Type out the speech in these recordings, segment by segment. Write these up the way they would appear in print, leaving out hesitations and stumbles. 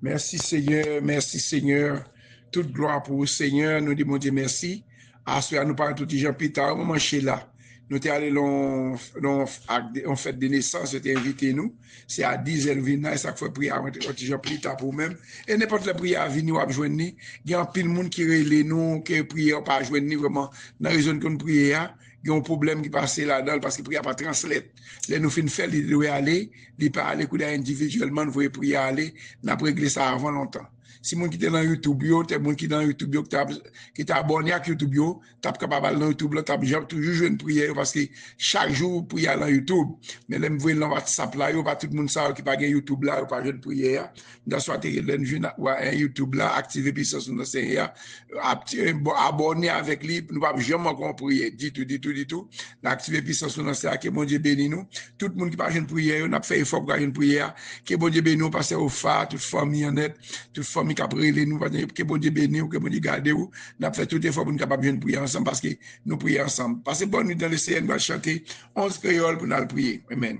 Merci Seigneur, merci Seigneur. Toute gloire pour vous Seigneur. Nous disons Dieu merci. À ce nous parlons tout Jean-Peter, au moment là. Nous sommes allés en fête de naissance, c'était invité nous. C'est à 10h, nous venons, chaque fois prier avant Jean-Peter pour nous-mêmes. Et n'importe la prière à venir ou à joindre, il y a un pile de monde qui relève nous, qui prie pas joindre vraiment dans la raison que nous prions. Il y a un problème qui passe là-dedans parce que prière pas translate. Là, nous finissons faire, il doit aller, il peut aller individuellement, nous voulons prier aller, nous avons réglé ça avant longtemps. Si mon qui est dans YouTube, t'es mon qui est dans YouTube, qui t'a abonné à YouTube, t'as capable dans YouTube, t'as toujours une prière parce que chaque jour, prière dans YouTube. Mais là, vous dans WhatsApp là, pas tout le monde sait qui pas YouTube là, pas une prière. Dans soit un YouTube là, activer puissance dans Seigneur, abonné avec lui, nous pas jamais encore prier, dit tout. Activer puissance dans Seigneur, que bon Dieu bénisse nous. Tout le monde qui pas une prière, on a fait effort pour une prière, que bon Dieu bénisse nous, passer au phare, toute famille en aide, toute famille qui a prié nous, que bon Dieu bénisse nous, que bon Dieu garde nous. On a fait tout effort pour nous capables de prier ensemble parce que nous prions ensemble. Passez bonne nuit dans le Seigneur, nous allons chanter 11 créoles pour nous prier. Amen.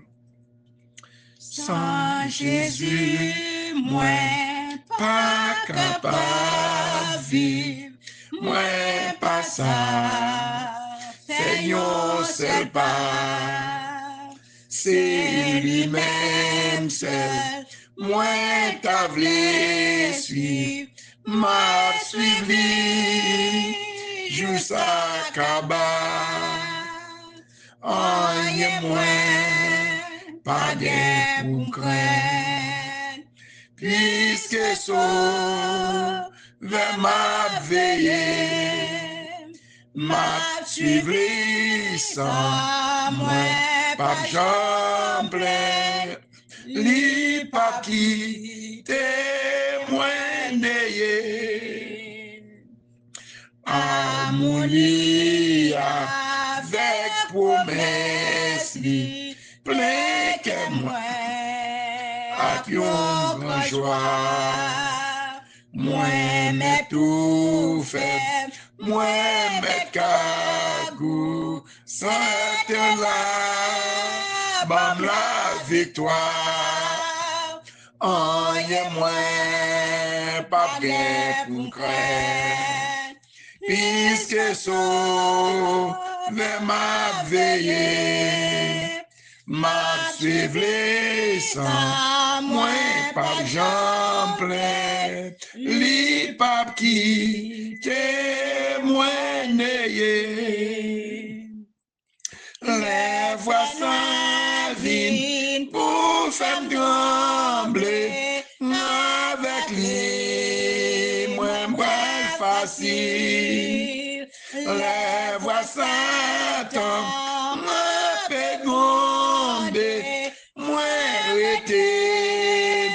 Sans Jésus, moi pas capable vivre, moi pas ça, fait un seul pas. C'est lui-même seul, moi t'as voulu suivre, m'a suivi, jusqu'à cabane. En moins, pas de pour craindre, puisque sauve m'a veillé, m'a suivi sans moi, pas j'en plein, li pas quitter, moi n'ayez, à mon lit avec promesse, plein que moi, avec une grande joie, moi m'ai tout fait, moi m'ai cagou, sans là, bam la victoire, en y moins, pas bien pour craindre, puisque sauve m'a veillé, m'a suivi sans moi, pas j'en plein, li pas qui témoigner. Les voix s'en viennent pour faire trembler, avec lui, moi, facile. Les voix s'entendent, moi fais gronder, moi arrêter,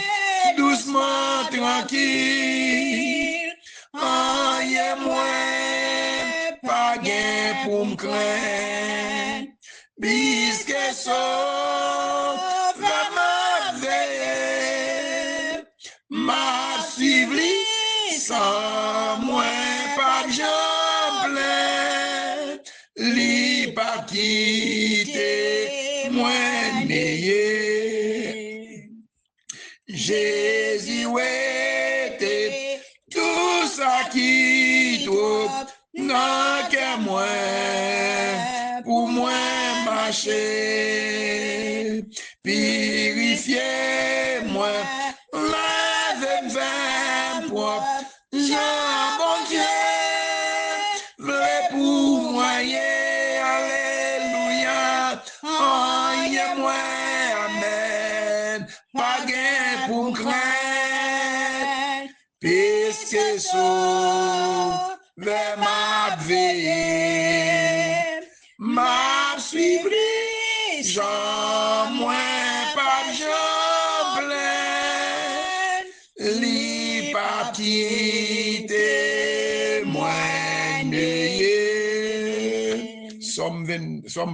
doucement tranquille, en moi pas gain pour me craindre, puisque sauve ma veille, m'a suivi sans moi pas j'en plein, li pas quitter moi n'ayez. Jésus était tout ça qui trouve non que moi pour moi marcher, purifier moi, laver propre. Jean, bon Dieu, vrai pour moyen, alléluia, en moi, amen, pas gain pour craindre, puisque sauve m'a veillé, m'a suivi, Jean, moi, pas Jean plein, li pas quitter moi n'ayez. Somme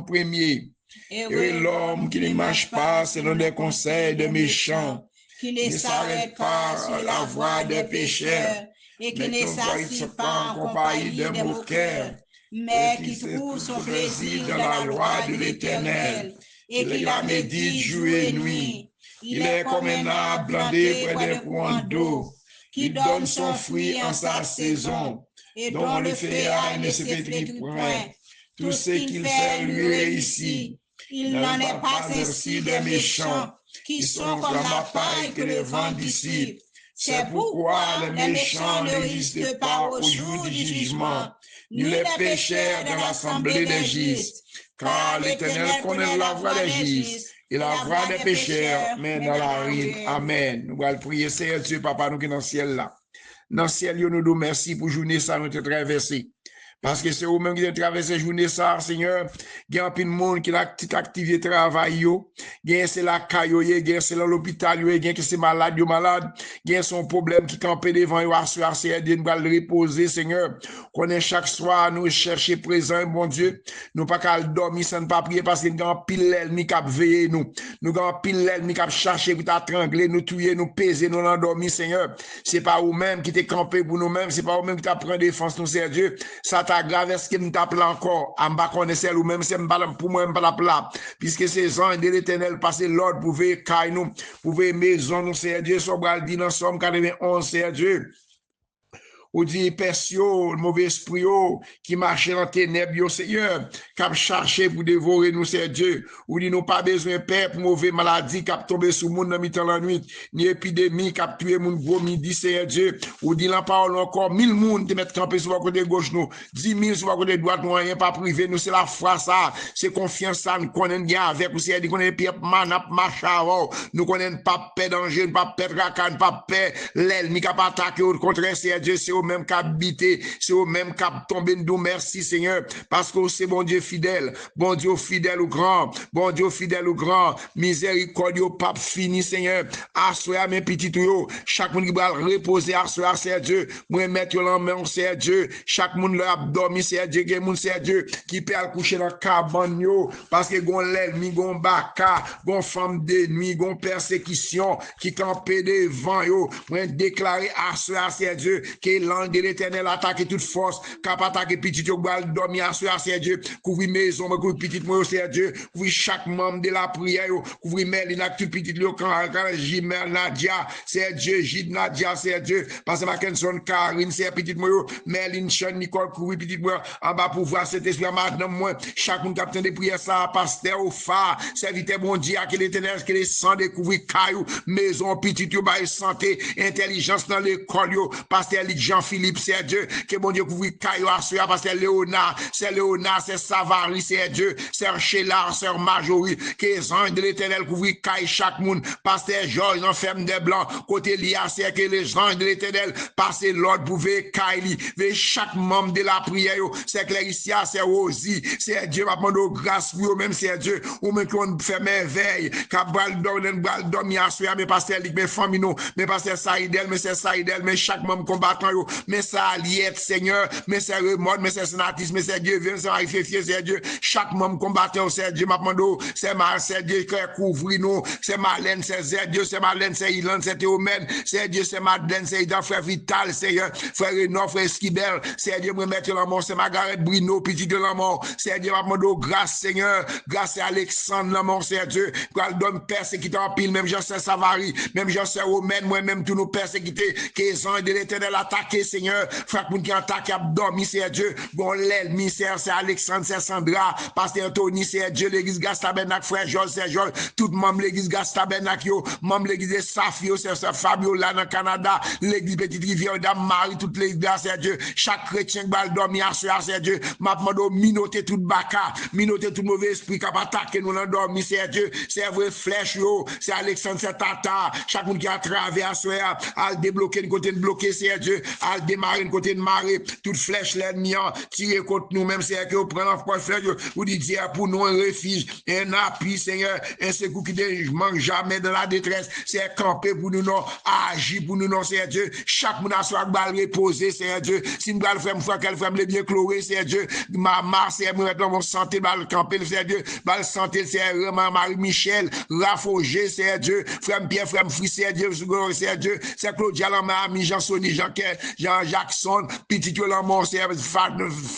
1er. Et l'homme qui ne marche pas selon les conseils de méchants, qui ne s'arrête pas sur la voie des pécheurs, et qui ne s'assied pas en compagnie de moqueurs, mais qui trouve son plaisir dans la loi de l'Éternel, et qui la médite jour et nuit. Il est comme un arbre planté près des courants d'eau, qui donne son fruit en sa saison, et dont le feuillage ne se flétrit point. Tout ce qu'il fait lui réussit. Il n'en est pas ainsi des méchants, qui sont comme la paille que le vent dissipe. C'est pourquoi les méchants ne résistent pas au jour du jugement, ni les pécheurs dans l'assemblée des justes. Car l'Éternel connaît la voie des justes et la voie des pécheurs, mais dans la ruine. Amen. Nous allons prier, Seigneur Dieu, Papa, nous qui dans le ciel là. Dans le ciel, nous nous merci pour journée ça, nous te traverser. Parce que c'est vous-même qui avez traversé la journée ça, Seigneur. Il y a un peu de monde qui a activé le travail. Il y a c'est la caillou, il y a c'est l'hôpital, il y a c'est malade, il y a son problème qui campait devant vous, asseoir, c'est aider, nous va le reposer, Seigneur. Qu'on est chaque soir, nous chercher présent, bon Dieu. Nous pas qu'à dormir sans ne pas prier parce qu'il y a un pile l'ennemi qui a veillé nous. Nous avons un pile l'ennemi qui a cherché pour t'atrangler, nous tuer, nous peser, nous endormir, Seigneur. C'est pas vous-même qui t'es campé pour nous-mêmes, c'est pas vous-même qui t'a pris défense, nous, c'est Dieu. Ça t'a grave, est-ce qu'il nous t'appelle encore? En bas, connaissez ou même, c'est pour moi, pas la plat. Puisque ces anges de l'Éternel passer l'ordre pour veiller caille nous, pour veiller maison, nous, c'est Dieu, Sobral dit dans Somme 91, c'est Dieu. Ou dit persio, le mauvais esprit qui marche dans ténèbres, Seigneur, qui a cherché pour dévorer nous, c'est Dieu. Ou dit nous pas besoin de peur pour mauvaise maladie qui a tombé sur le monde dans mi-temps la nuit, ni épidémie qui a tué mon gros midi, c'est Dieu. Ou dit la parole encore, 1000 monde te mettent campé sur le côté gauche nous, 10 000 sur le côté droite nous, rien pas privé, nous, c'est la foi ça, c'est confiance ça, nous connaissons bien avec, nous, c'est dit qu'on est pire manap, machavon, nous connaissons pas paix danger, pas paix racan, pas paix, l'ennemi qui a pas attaqué, au contraire, c'est Dieu, c'est même qu'à habiter, c'est au même qu'à tomber nous, merci Seigneur, parce que c'est bon Dieu fidèle au grand, bon Dieu fidèle au grand, miséricordieux, pape fini Seigneur, assoya mes petits tuyaux, chaque monde qui va reposer, assoya c'est Dieu, moi mettre en main c'est Dieu, chaque monde leur abdomen c'est Dieu, qui monde c'est Dieu, qui peut aller coucher dans cabane yo, parce que gon l'ennemi, gon baka, gon femme de nuit, gon persécution, qui campait devant yo, moi déclarer assoya c'est Dieu, que l'ange de l'Éternel attaque toute force, cap attaque petit yo bal dormir assoya c'est Dieu, couvrir maison, couvrir petit moi c'est Dieu, couvrir chaque membre de la prière, couvrir Melina tout petit yo quand Jimel Nadia, c'est Dieu, Gide Nadia c'est Dieu, parce que Mackenson Karine c'est petit moi, Meline Chan Nicole couvrir petit moi en bas pour voir cet esprit madame moi, chaque monde capitaine de prière ça pasteur au phare, serviteur bon Dieu que l'Éternel que les sang découvrir caillou, maison petit yo bail santé, intelligence dans l'école yo, pasteur Jean-Philippe c'est Dieu, que bon Dieu couvrir caillou assoya pasteur Léonard, c'est Savary c'est Dieu, c'est Sheila, c'est Marjorie, que les anges de l'Éternel couvrir caille chaque monde, pasteur Georges enferme des blancs, côté Lia c'est que les anges de l'Éternel passer l'ordre pour veiller caille, veiller chaque membre de la prière, c'est Claricia, c'est Rosie, c'est Dieu m'a demandé grâce pour eux même c'est Dieu, ou même qu'on fait merveille, qu'a bral dormir assoya mais pasteur Ligue, mes familles non, mais pasteur Saïdel, mais c'est Saïdel, mais chaque membre combattant yo, mais c'est Aliette Seigneur, mais c'est Remode, mais c'est Sénatis, mais c'est Dieu, c'est Marie-Féfier, c'est Dieu, chaque membre combattant c'est Dieu m'a demandé, c'est Dieu qui couvre nous, c'est Marlène, c'est Dieu, c'est Marlène, c'est Ilan, c'est Théomène, c'est Dieu, c'est Madeleine, c'est Ida, frère Vital, Seigneur, frère Renaud, frère Skibel, c'est Dieu, me mettre la mort, c'est Margaret Bruno, petit de la mort, c'est Dieu, m'a demandé grâce Seigneur, grâce à Alexandre, la mort, c'est Dieu, quand donne persécuté en pile, même Jean-Saint Savary, même Jean-Saint Romaine, moi-même, tous nos persécutés, que les anges de l'Éternel attaqué, Seigneur, frère, pour qui attaque, abdomen, c'est Dieu, bon, l'ennemi, c'est Alexandre, c'est Sandra, pasteur Anthony, c'est Dieu, l'église Gastabernac, frère Georges, c'est Georges, tout membre l'église Gastabernac, yo, membre l'église de Safio, c'est Fabio, là, dans le Canada, l'église Petite Rivière, Dame Marie, toute l'église, c'est Dieu, chaque chrétien, bal dormir, c'est Dieu, m'a demandé, minoter tout baka, minoter tout mauvais esprit, qui a attaqué nous, dans dormi, c'est Dieu, c'est vrai flèche, yo, c'est Alexandre, c'est Tata, chaque monde qui a traversé, à débloquer une côté de bloquer, c'est Dieu, à démarrer une côté de marrer, toute flèche, l'ennemi, tirer contre nous, même c'est que vous prenez en poche, vous dites, pour nous, un refuge, un appui, Seigneur, un secours qui ne manque jamais dans la détresse, c'est camper pour nous, non, agir pour nous, non, c'est Dieu, chaque monde a soit balle reposer, c'est Dieu, si nous allons faire une fois qu'elle fait les bien chloré, c'est Dieu, maman, c'est moi, maintenant, mon santé, balle camper, c'est Dieu, balle santé, c'est Romain, Marie-Michel, Rafogé, c'est Dieu, frère Pierre, frère Fri, c'est Dieu, c'est Dieu, c'est Claudia, Lama, ami Jean-Soni, Jean-Pierre, Jean Jackson, petit yo la mort, c'est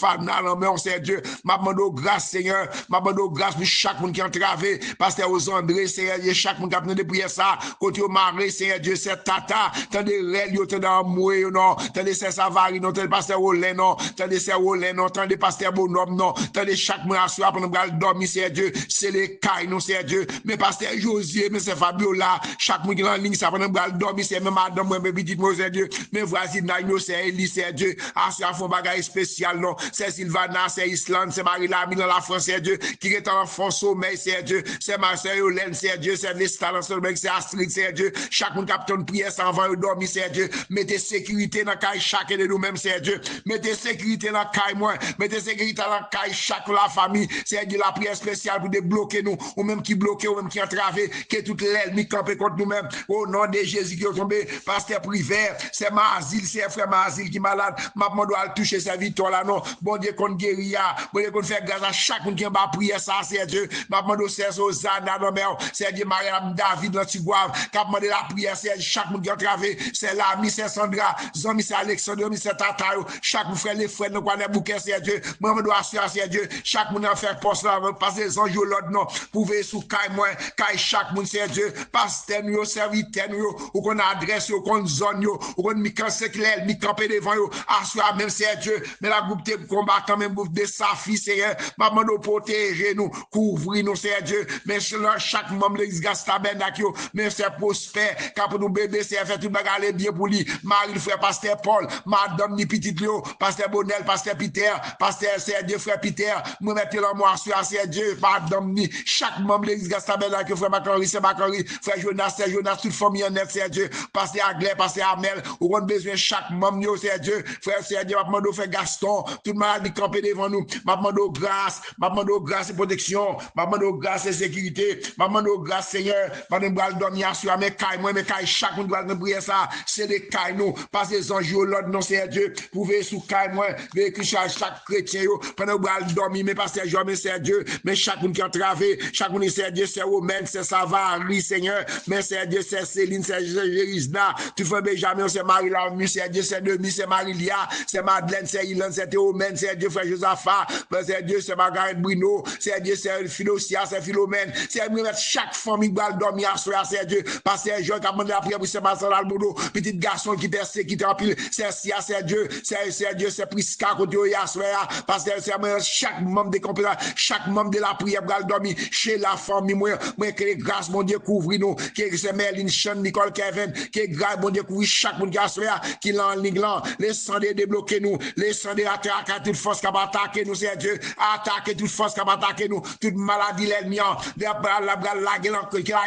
Fadna la mort, c'est Dieu. M'a demandé grâce, Seigneur. M'a demandé grâce pour chaque monde qui a entravé. Pasteur aux André, Seigneur, chaque monde qui a besoin de prier ça. Côté au mari, Seigneur Dieu, c'est Tata. Tendez Rel, yo, tendez Amoué, non. Tendez c'est Savary, non. Tendez Pasteur Olé, non. Tendez c'est Olé, non. Tendez Pasteur Bonhomme, non. Tendez chaque monde à soi pour nous dormir, Seigneur Dieu. C'est les cailles, non, Seigneur Dieu. Mais Pasteur Josier, mais c'est Fabiola. Chaque monde qui est en ligne, ça pour nous dormir, c'est même madame, moi, mes petites mots, Seigneur Dieu. Mais voici, Nagno, c'est Elie, Seigneur Dieu. À soi, font bagaille spécial, non. C'est Sylvana, c'est Islande, c'est Marie-Lamy dans la France, Seigneur Dieu. Qui est en fond sommeil, Seigneur Dieu. C'est Marcel Yolène, Seigneur Dieu. C'est Nestal, c'est Astrid, Seigneur Dieu. Chaque monde capitaine prière sans avant de dormir, Seigneur Dieu. Mettez sécurité dans la caille chacun de nous-mêmes, Seigneur Dieu. Mettez sécurité dans la caille, moi. Mettez sécurité dans la caille chaque la famille. Seigneur Dieu, la prière spéciale pour débloquer nous. Ou même qui bloquent, ou même qui entravé. Que toute l'ennemi campe contre nous-mêmes. Au nom de Jésus qui est tombé. Pasteur Privé, c'est Mazil, c'est frère Mazil qui est malade. Ma demande doit toucher sa victoire là, non. Bon Dieu, qu'on guérit. Bon Dieu, qu'on fait grâce à chaque monde qui va prier ça, c'est Dieu. Ma demande au Seigneur Zana, non, mais c'est Dieu, Mariam David, l'Antigouave. Qui a demandé la prière, c'est chaque monde qui a entravé. C'est l'ami, c'est Sandra. Zami, c'est Alexandre, c'est Tatayo. Chaque frère, les frères, nous connaissons bouquet, c'est Dieu. Moi, je dois assurer, c'est Dieu. Chaque monde a fait poste là, passer les anges l'autre, non. Pour veiller sous caille, moi, caille chaque monde, c'est Dieu. Pasteur, nous, serviteur, nous, ou qu'on adresse, ou qu'on zone, ou qu'on mi-cancé clair, mi-campé devant, assurer, même c'est Dieu. Mais la groupe de combattants, même groupe de Safi, c'est ma demande de protéger nous, couvrir nous, c'est Dieu. Mais chaque membre de l'Église tabernacle, mais c'est prospère, car pour nous bébés, c'est fait tout bagarre bien pour lui. Marie, le frère Pasteur Paul, madame ni petit Léo, Pasteur Bonnel, Pasteur Peter, Pasteur c'est Dieu, frère Peter, nous mettons la moi sur c'est Dieu, madame ni, chaque membre de l'Église tabernacle, frère Macari, c'est Macari, frère Jonas, c'est Jonas, toute famille en net, c'est Dieu, Pasteur Aglaire, Pasteur Amel, ou on a besoin chaque membre, c'est Dieu, frère, c'est Dieu, ma demande frère Gaston, toute maladie campée devant nous, ma demande grâce et protection, ma demande grâce et sécurité, ma demande grâce Seigneur, ma demande dormir sur mes cailles, moi, mes cailles, chaque monde doit nous prier ça, c'est des cailles nous, parce que les anges, l'autre, non, c'est Dieu, pour veiller sous caille, moi, veiller que chaque chrétien, pendant que dormir, mais parce que jamais c'est Dieu, mais chaque monde qui a travé, chaque monde c'est Dieu, c'est Romain, c'est Savary, Seigneur, mais c'est Dieu, c'est Céline, c'est Jérisna, tu fais Benjamin, c'est Marie-Lamy, c'est Dieu, c'est Demi, c'est Marie-Lia, c'est Madeleine, c'est Ilan, c'est Théomène, c'est Dieu, frère Josaphat, c'est Dieu, c'est Margaret Bruno, c'est Dieu, c'est Philosia, c'est Philomène, c'est chaque famille doit dormir à soi, c'est Dieu, parce que Jean qui a demandé la prière pour c'est Marcel Albodo, petit garçon qui était en pile, c'est Sia, c'est Dieu, c'est Dieu, c'est Prisca, côté à soi, parce que c'est chaque membre des compétences, chaque membre de la prière doit dormir chez la famille, moi, que les grâces, mon Dieu, couvre nous, que c'est Merlin, Sean, Nicole, Kevin, que grâce, mon Dieu, couvre chaque monde qui a soi, qui l'a en ligne là, les sang de débloquer nous, les sang de attaquer toute force qui va attaquer nous, c'est Dieu, attaquer toute force qui va attaquer nous, toute maladie, l'ennemi, la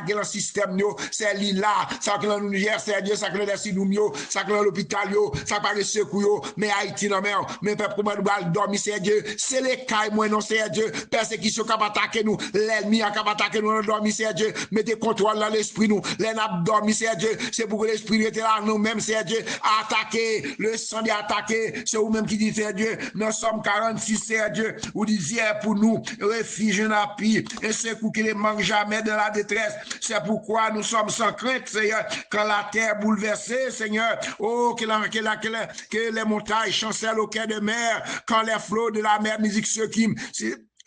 gueule système, c'est là, ça que nous gère, c'est Dieu, ça que nous décide nous, ça que l'hôpital, ça que les secours, mais Haïti, non, mais peuple, comment nous allons dormir, c'est Dieu, c'est les cailles, moi, non, c'est Dieu, persécution qui va attaquer nous, l'ennemi qui va attaquer nous, dormir, c'est Dieu, mettez contrôle dans l'esprit, nous, l'ennemi dormir, c'est Dieu, c'est pour que l'esprit était là, nous-mêmes, c'est Dieu, attaquer, le sang d'attaquer, c'est vous-même qui dit, c'est Dieu, nous sommes 46, c'est Dieu, vous disiez pour nous, refuge en appui, et c'est pour qu'il ne manque jamais de la détresse, c'est pourquoi nous sommes sans crainte, Seigneur, quand la terre bouleversée, Seigneur, oh, que les montagnes chancellent au cœur de mer, quand les flots de la mer musique se quiment,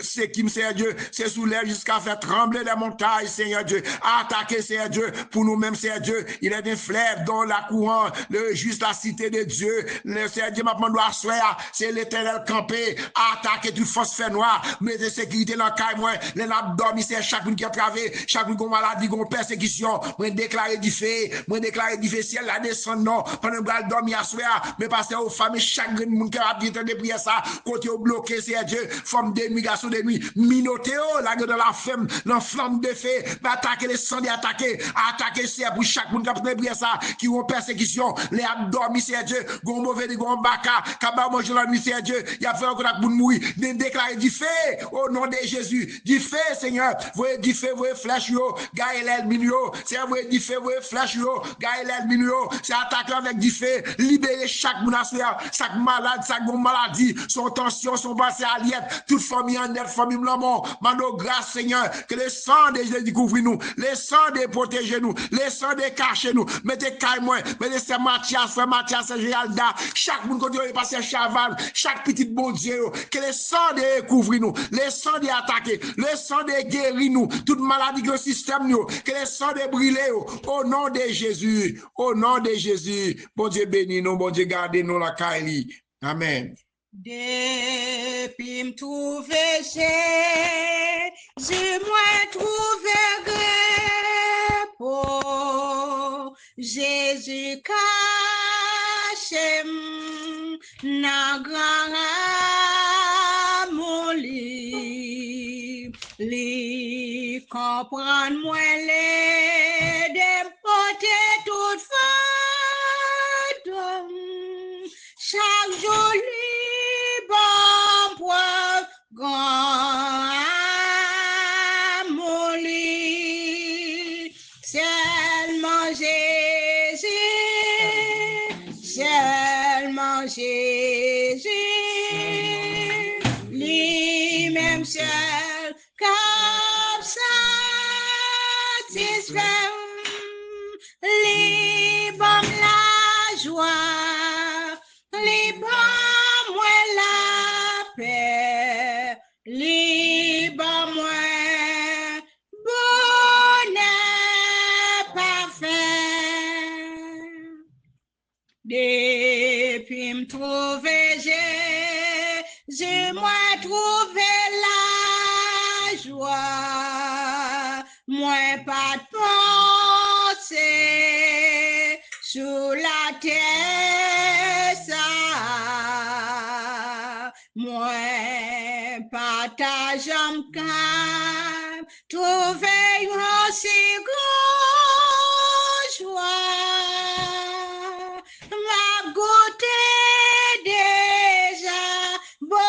c'est qui, Seigneur Dieu, c'est soulève jusqu'à faire trembler les montagnes, Seigneur Dieu, attaquer, Seigneur Dieu, pour nous-mêmes, Seigneur Dieu, il est des fleuves dans la courant, juste la cité de Dieu, le Seigneur Dieu, maintenant doit soir, c'est l'éternel campé, attaquer toute force fait noire, mettez sécurité dans le caille, moi, les nappes dormi, c'est chacun qui a travaillé, chacun qui a maladie, qui a persécution, moi, déclarer du fait, ciel, la descend, non, pendant que vous dormir à soir, mais parce que aux femmes, chaque monde qui a dit de prier ça, côté au bloqué, Seigneur Dieu, forme de nuit, de nuit, minotéo, la gueule de la femme, l'enflamme de feu, attaquer les sangs, attaquer, c'est pour chaque monde qui a prié ça, qui ont persécution, les abdomis, c'est Dieu, gon mauvais, gon baka, kaba manger la nuit, c'est Dieu, il a fait un contact pour mourir, déclarer du feu, au nom de Jésus, du feu, Seigneur, voyez du feu, voyez flèche, yo, gagne l'ennemi, yo, c'est voyez du feu, voyez flèche, yo, gagne l'ennemi, yo, c'est attaquer avec du feu, libérer chaque monde à soi, chaque malade, chaque maladie, son tension, son passé à liette, toute famille en net famille l'amour. Mando grâce Seigneur, que le sang de Jésus couvre nous, le sang de protéger nous, le sang de cacher nous. Mettez Caïmoin, mettez Saint Mathias, Géralda, chaque monde qui passe Chaval, chaque petit bon Dieu, que le sang de couvrir nous, le sang de attaquer, le sang de guérir nous, toute maladie que le système nous, que le sang de brûler au nom de Jésus, au nom de Jésus. Bon Dieu béni nous, bon Dieu garde nous la Kaili. Amen. Depuis me trouver Jésus, moi trouver gré pour Jésus caché na grand amour li comprendre moi les déporter toute faute chaque jour bon poivre grand amour seulement Jésus lui-même seul comme satisfait lui bon la joie lui bon moi la paix lui bon moi bonheur parfait. Depuis me trouver Jésus, moi trouver la joie, moi pas de pensée sous la terre ça, moi partage en calme, trouver aussi grand joie. Ma goûté déjà bonheur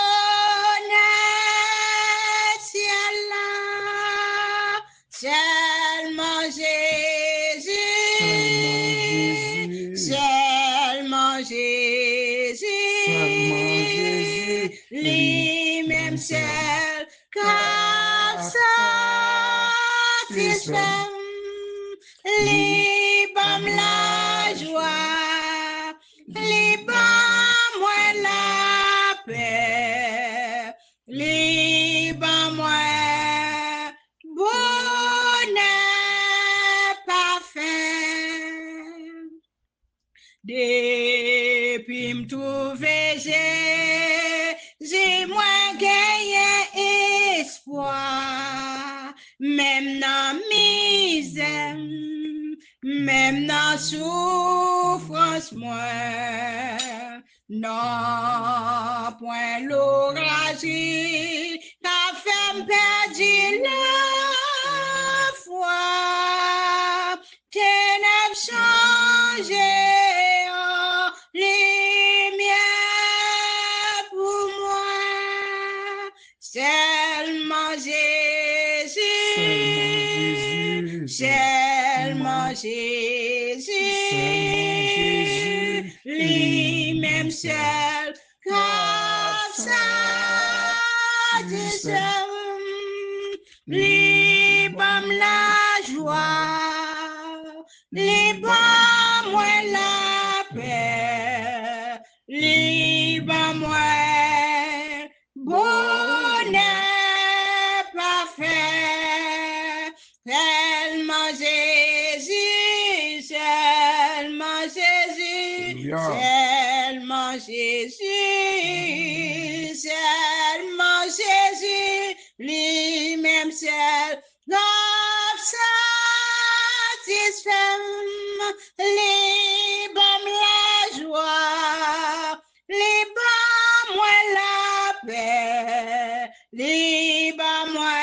ciel là seulement Jésus seulement Jésus lui-même seul comme satisfait libre la joie libre moi la paix libre moi bonheur parfait. Depuis me trouver Jésus moi gagné espoir même dans misère même dans souffrance moi non point l'orage qu'a fait me perdre la foi ténèbres changées en lumière pour moi seulement Jésus seulement Jésus lui-même seul comme satisfait libre la joie libre moi la paix libre moi bonheur parfait seulement Jésus seulement Jésus seulement Jésus seulement Jésus lui-même seul comme satisfait libre la joie libre moi la paix libre moi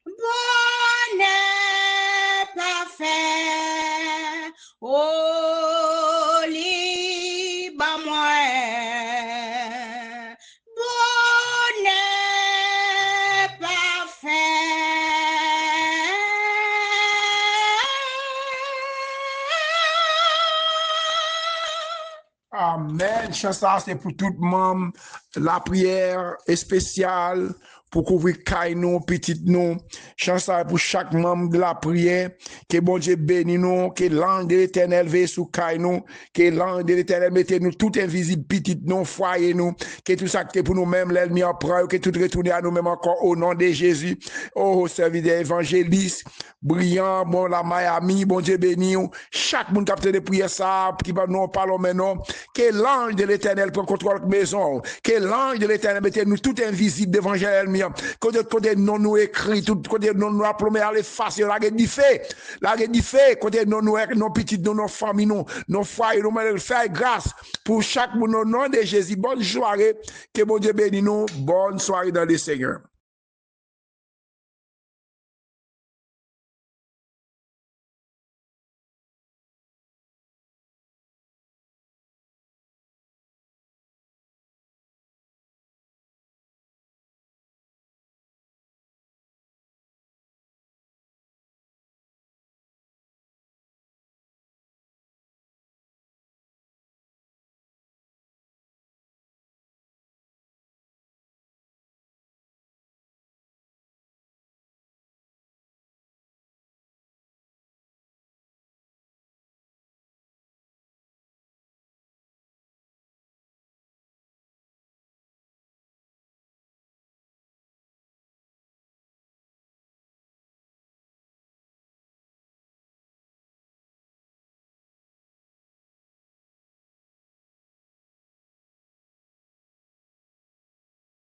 bonheur parfait oh libre moi bonheur parfait. Amen. Chant ça, c'est pour tout le monde. La prière est spéciale pour couvrir caille nous, petite nous. Chance pour chaque membre de la prière. Que bon Dieu bénisse nous, que l'ange de l'Éternel veille sous caille nous, que l'ange de l'Éternel mette nous tout invisible, petite nous, foyer nous, que tout ça qui est pour nous-mêmes, l'ennemi en prend, que tout retourne à nous-mêmes encore au nom de Jésus. Oh, serviteur évangéliste, brillant, bon, la Miami, bon Dieu béni, chaque monde qui a de prière ça, qui va nous parler maintenant, que l'ange de l'Éternel prend contrôle de la maison, que l'ange de l'Éternel mette nous tout invisible devant l'ennemi, côté non nous écrit, tout côté non nous appelons à l'effacer, la guerre du fait, côté non nous nos petites, nos familles, nos foyers, nous faire grâce pour chaque monde au nom de Jésus. Bonne soirée, que bon Dieu bénisse nous, bonne soirée dans le Seigneur.